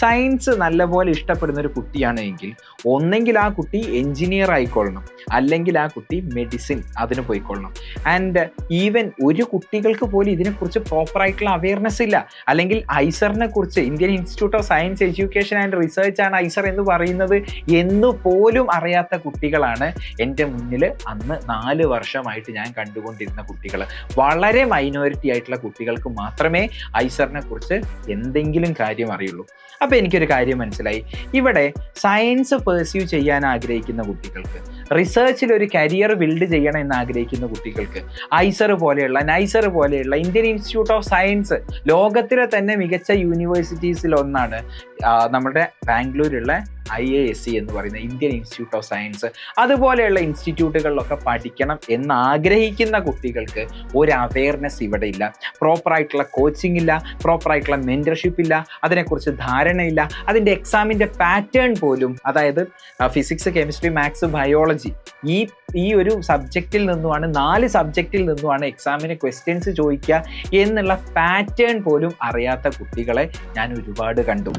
Science നല്ലപോലെ ഇഷ്ടപ്പെടുന്ന ഒരു കുട്ടിയാണ് എങ്കിൽ ഒന്നെങ്കിൽ ആ കുട്ടി എഞ്ചിനീയർ ആയിക്കൊള്ളണം, അല്ലെങ്കിൽ ആ കുട്ടി മെഡിസിൻ അതിന് പോയിക്കൊള്ളണം. ആൻഡ് ഈവൻ ഒരു കുട്ടികൾക്ക് പോലും ഇതിനെക്കുറിച്ച് പ്രോപ്പറായിട്ടുള്ള അവയർനെസ് ഇല്ല. അല്ലെങ്കിൽ ഐസറിനെ കുറിച്ച്, Indian institute of science education and research ആണ് ഐസർ എന്ന് പറയുന്നത് എന്ന് പോലും അറിയാത്ത കുട്ടികളാണ് എൻ്റെ മുന്നിൽ അന്ന് 4 വർഷമായിട്ട് ഞാൻ കണ്ടുകൊണ്ടിരുന്ന കുട്ടികൾ. വളരെ മൈനോറിറ്റി ആയിട്ടുള്ള കുട്ടികൾക്ക് മാത്രമേ ഐസറിനെ കുറിച്ച് എന്തെങ്കിലും കാര്യം അറിയുള്ളൂ. അപ്പോൾ എനിക്കൊരു കാര്യം മനസ്സിലായി. ഇവിടെ സയൻസ് പെർസ്യൂ ചെയ്യാൻ ആഗ്രഹിക്കുന്ന കുട്ടികൾക്ക്, റിസർച്ചിൽ ഒരു കരിയർ ബിൽഡ് ചെയ്യണം എന്ന് ആഗ്രഹിക്കുന്ന കുട്ടികൾക്ക് നൈസർ പോലെയുള്ള ഇന്ത്യൻ ഇൻസ്റ്റിറ്റ്യൂട്ട് ഓഫ് സയൻസ് ലോകത്തിലെ തന്നെ മികച്ച യൂണിവേഴ്സിറ്റീസിൽ ഒന്നാണ് നമ്മുടെ ബാംഗ്ലൂരുള്ള IISc എന്ന് പറയുന്ന ഇന്ത്യൻ ഇൻസ്റ്റിറ്റ്യൂട്ട് ഓഫ് സയൻസ്. അതുപോലെയുള്ള ഇൻസ്റ്റിറ്റ്യൂട്ടുകളിലൊക്കെ പഠിക്കണം എന്ന് ആഗ്രഹിക്കുന്ന കുട്ടികൾക്ക് ഒരു അവയർനെസ് ഇവിടെ ഇല്ല. പ്രോപ്പറായിട്ടുള്ള കോച്ചിങ് ഇല്ല, പ്രോപ്പറായിട്ടുള്ള മെൻറ്റർഷിപ്പ് ഇല്ല, അതിനെക്കുറിച്ച് ധാരണയില്ല. അതിൻ്റെ എക്സാമിൻ്റെ പാറ്റേൺ പോലും, അതായത് ഫിസിക്സ്, കെമിസ്ട്രി, മാത്സ്, ബയോളജി ഈ ഒരു സബ്ജക്റ്റിൽ നിന്നുമാണ്, 4 സബ്ജക്റ്റിൽ നിന്നുമാണ് എക്സാമിന് ക്വസ്റ്റ്യൻസ് ചോദിക്കുക എന്നുള്ള പാറ്റേൺ പോലും അറിയാത്ത കുട്ടികളെ ഞാൻ ഒരുപാട് കണ്ടു.